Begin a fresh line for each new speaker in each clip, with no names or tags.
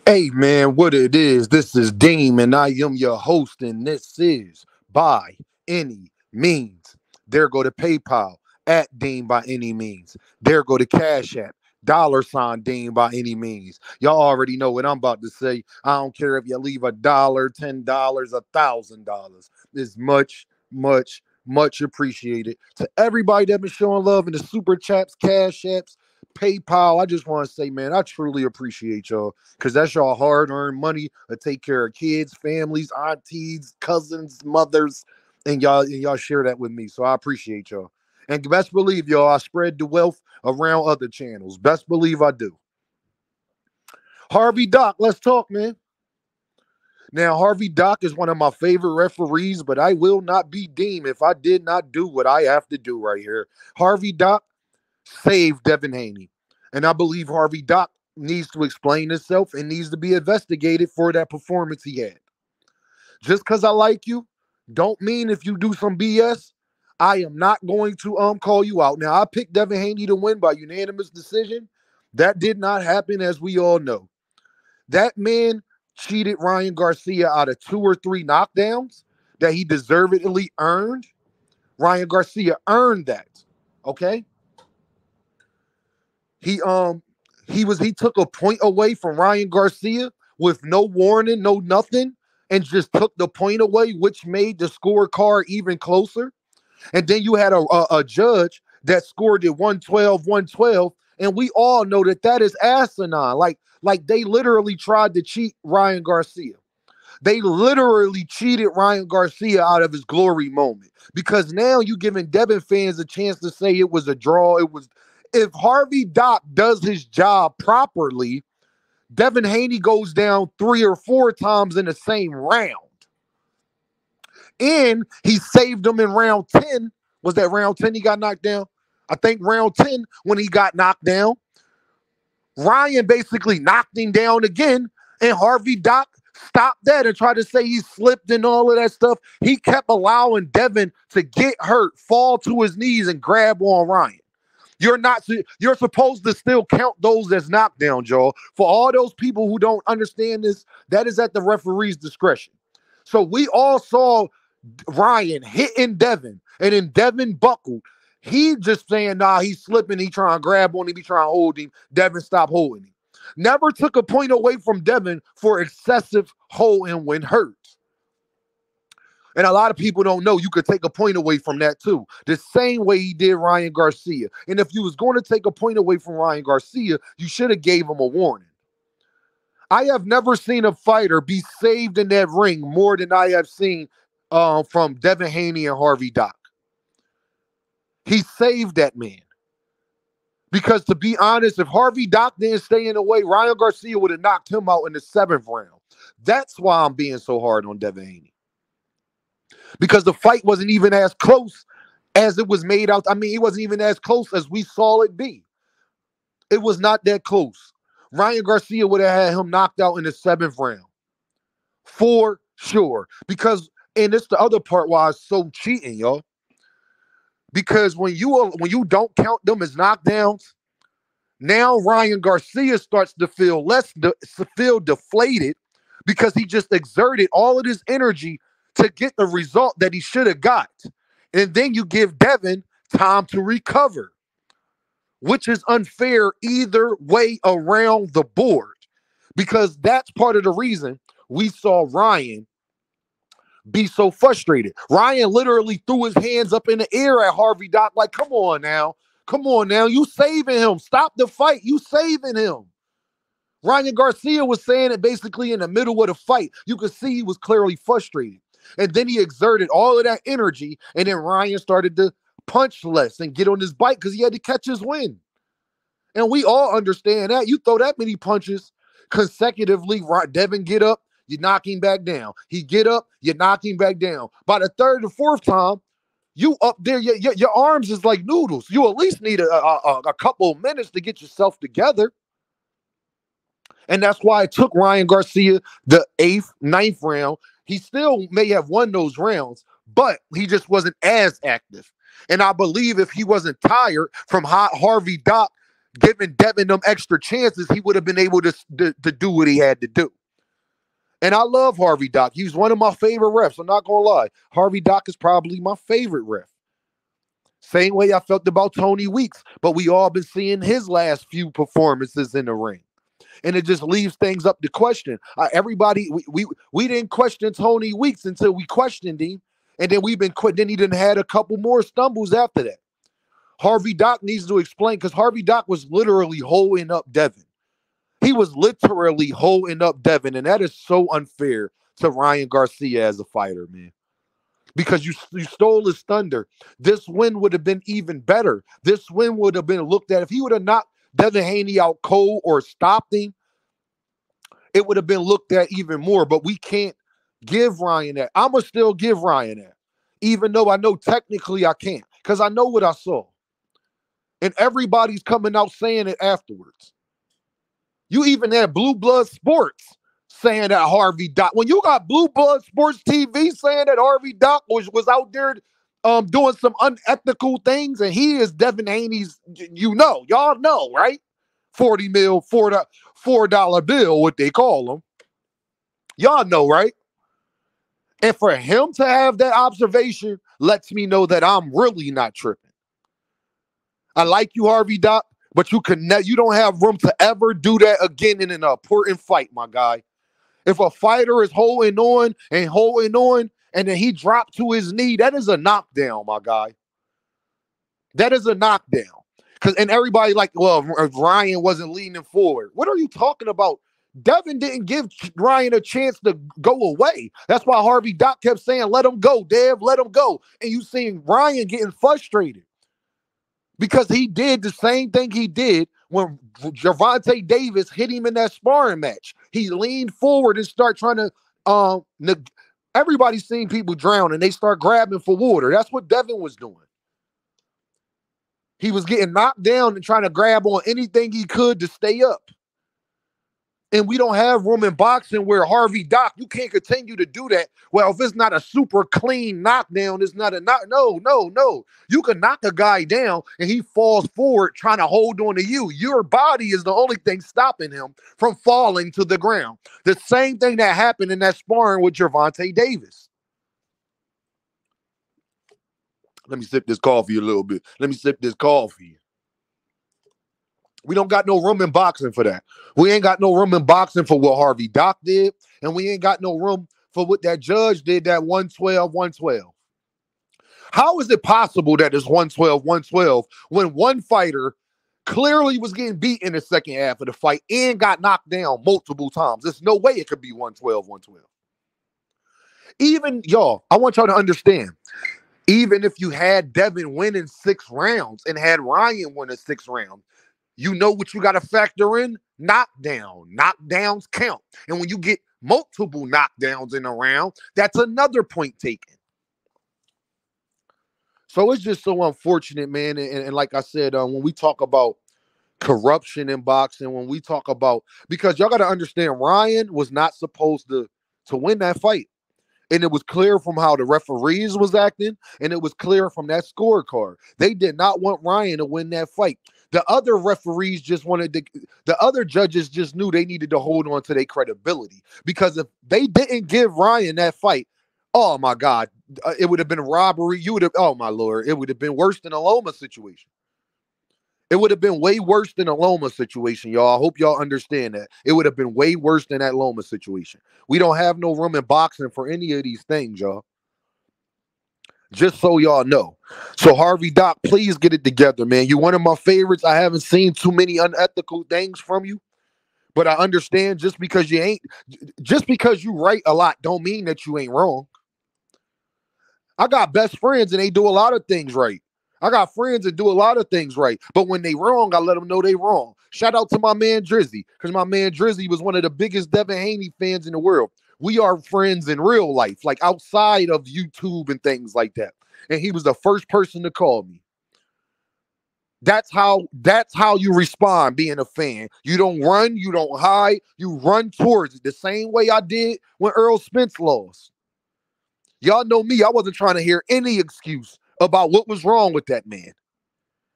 Hey man, what it is? This is Deem, and I am your host, and this is By Any Means. There go to PayPal at Deem by any means. There go to Cash App, $ Deem by any means. Y'all already know what I'm about to say. I don't care if you leave $1, $10, $1,000. It's much appreciated to everybody that been showing love in the super chats, cash apps, PayPal. I just want to say, man, I truly appreciate y'all because that's y'all hard-earned money to take care of kids, families, aunties, cousins, mothers, and y'all share that with me. So I appreciate y'all. And best believe y'all, I spread the wealth around other channels. Best believe I do. Harvey Doc, let's talk, man. Now, Harvey Doc is one of my favorite referees, but I will not be deemed if I did not do what I have to do right here. Harvey Doc saved Devin Haney. And I believe Harvey Doc needs to explain himself and needs to be investigated for that performance he had. Just because I like you, don't mean if you do some BS, I am not going to call you out. Now, I picked Devin Haney to win by unanimous decision. That did not happen, as we all know. That man cheated Ryan Garcia out of 2 or 3 knockdowns that he deservedly earned. Ryan Garcia earned that. Okay? He took a point away from Ryan Garcia with no warning, no nothing, and just took the point away, which made the scorecard even closer. And then you had a judge that scored it 112, 112, and we all know that is asinine. Like they literally tried to cheat Ryan Garcia. They literally cheated Ryan Garcia out of his glory moment because now you giving Devin fans a chance to say it was a draw. It was. If Harvey Doc does his job properly, Devin Haney goes down 3 or 4 times in the same round. And he saved him in round 10. Was that round 10 he got knocked down? I think round 10 when he got knocked down. Ryan basically knocked him down again, and Harvey Doc stopped that and tried to say he slipped and all of that stuff. He kept allowing Devin to get hurt, fall to his knees, and grab on Ryan. You're supposed to still count those as knockdowns, y'all. For all those people who don't understand this, that is at the referee's discretion. So we all saw Ryan hitting Devin, and then Devin buckled. He just saying, nah, he's slipping. He trying to grab on him. He trying to hold him. Devin stopped holding him. Never took a point away from Devin for excessive holding when hurt. And a lot of people don't know you could take a point away from that too. The same way he did Ryan Garcia. And if you was going to take a point away from Ryan Garcia, you should have gave him a warning. I have never seen a fighter be saved in that ring more than I have seen from Devin Haney and Harvey Doc. He saved that man. Because to be honest, if Harvey Doc didn't stay in the way, Ryan Garcia would have knocked him out in the 7th round. That's why I'm being so hard on Devin Haney. Because the fight wasn't even as close as it was made out. I mean, it wasn't even as close as we saw it be. It was not that close. Ryan Garcia would have had him knocked out in the 7th round. For sure. Because, and it's the other part why it's so cheating, y'all. Because when you don't count them as knockdowns, now Ryan Garcia starts to feel feel deflated because he just exerted all of his energy to get the result that he should have got. And then you give Devin time to recover, which is unfair either way around the board. Because that's part of the reason we saw Ryan be so frustrated. Ryan literally threw his hands up in the air at Harvey Doc like, come on now. Come on now. You saving him. Stop the fight. You saving him. Ryan Garcia was saying it basically in the middle of the fight. You could see he was clearly frustrated. And then he exerted all of that energy, and then Ryan started to punch less and get on his bike because he had to catch his wind. And we all understand that. You throw that many punches consecutively, Devin get up, you knock him back down. He get up, you knock him back down. By the 3rd or 4th time, you up there, your arms is like noodles. You at least need a couple of minutes to get yourself together. And that's why it took Ryan Garcia the 8th, 9th round. He still may have won those rounds, but he just wasn't as active. And I believe if he wasn't tired from Harvey Doc giving Devin them extra chances, he would have been able to do what he had to do. And I love Harvey Doc. He's one of my favorite refs. I'm not going to lie. Harvey Doc is probably my favorite ref. Same way I felt about Tony Weeks, but we all been seeing his last few performances in the ring. And it just leaves things up to question. Everybody, we didn't question Tony Weeks until we questioned him. And then then he didn't had a couple more stumbles after that. Harvey Doc needs to explain, because Harvey Doc was literally holding up Devin. He was literally holding up Devin, and that is so unfair to Ryan Garcia as a fighter, man. Because you stole his thunder. This win would have been even better. This win would have been looked at. If he would have knocked Devin Haney out cold or stopped him, it would have been looked at even more. But we can't give Ryan that. I'm going to still give Ryan that, even though I know technically I can't, because I know what I saw. And everybody's coming out saying it afterwards. You even had Blue Blood Sports saying that Harvey Doc, when you got Blue Blood Sports TV saying that Harvey Doc was out there doing some unethical things, and he is Devin Haney's, y'all know, right? 40 mil, $4 bill, what they call him. Y'all know, right? And for him to have that observation lets me know that I'm really not tripping. I like you, Harvey Doc, but you don't have room to ever do that again in an important fight, my guy. If a fighter is holding on, and then he dropped to his knee, that is a knockdown, my guy. That is a knockdown. And everybody like, well, if Ryan wasn't leaning forward. What are you talking about? Devin didn't give Ryan a chance to go away. That's why Harvey Doc kept saying, let him go, Dev, let him go. And you seeing Ryan getting frustrated. Because he did the same thing he did when Gervontadavis hit him in that sparring match. He leaned forward and started trying to, everybody's seen people drown and they start grabbing for water. That's what Devin was doing. He was getting knocked down and trying to grab on anything he could to stay up. And we don't have room in boxing where Harvey Doc, you can't continue to do that. Well, if it's not a super clean knockdown, it's not a knock. No. You can knock a guy down and he falls forward trying to hold on to you. Your body is the only thing stopping him from falling to the ground. The same thing that happened in that sparring with Gervontadavis. Let me sip this coffee a little bit. We don't got no room in boxing for that. We ain't got no room in boxing for what Harvey Doc did, and we ain't got no room for what that judge did, that 112. How is it possible that it's 112 when one fighter clearly was getting beat in the second half of the fight and got knocked down multiple times? There's no way it could be 112. Even, y'all, I want y'all to understand, even if you had Devin winning 6 rounds and had Ryan win a 6th round, you know what you got to factor in? Knockdown. Knockdowns count. And when you get multiple knockdowns in a round, that's another point taken. So it's just so unfortunate, man. And like I said, when we talk about corruption in boxing, when we talk about, because y'all got to understand, Ryan was not supposed to win that fight. And it was clear from how the referees was acting, and it was clear from that scorecard. They did not want Ryan to win that fight. The other referees the other judges just knew they needed to hold on to their credibility. Because if they didn't give Ryan that fight, oh my God, it would have been a robbery. Oh my Lord, it would have been worse than a Loma situation. It would have been way worse than a Loma situation, y'all. I hope y'all understand that. It would have been way worse than that Loma situation. We don't have no room in boxing for any of these things, y'all. Just so y'all know. So Harvey Doc, please get it together, man. You're one of my favorites. I haven't seen too many unethical things from you. But I understand just because you write a lot don't mean that you ain't wrong. I got best friends and they do a lot of things right. I got friends that do a lot of things right. But when they wrong, I let them know they wrong. Shout out to my man Drizzy, because my man Drizzy was one of the biggest Devin Haney fans in the world. We are friends in real life, like outside of YouTube and things like that. And he was the first person to call me. That's how you respond being a fan. You don't run, you don't hide, you run towards it the same way I did when Earl Spence lost. Y'all know me, I wasn't trying to hear any excuse about what was wrong with that man.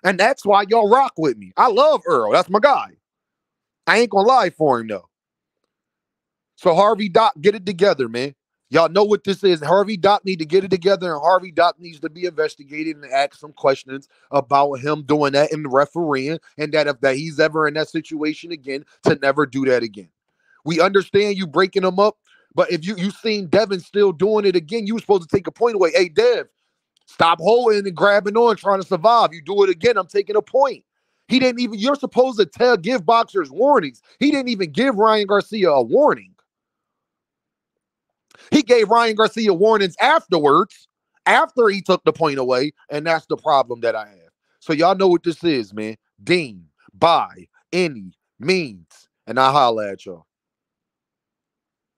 And that's why y'all rock with me. I love Earl. That's my guy. I ain't gonna lie for him though. So Harvey Doc, get it together, man. Y'all know what this is. Harvey Doc need to get it together, and Harvey Doc needs to be investigated and ask some questions about him doing that in the refereeing, and that if that he's ever in that situation again, to never do that again. We understand you breaking him up, but if you seen Devin still doing it again, you were supposed to take a point away. Hey, Dev, stop holding and grabbing on, trying to survive. You do it again, I'm taking a point. He didn't even, you're supposed to give boxers warnings. He didn't even give Ryan Garcia a warning. He gave Ryan Garcia warnings afterwards, after he took the point away, and that's the problem that I have. So y'all know what this is, man. Deem by any means, and I'll holla at y'all.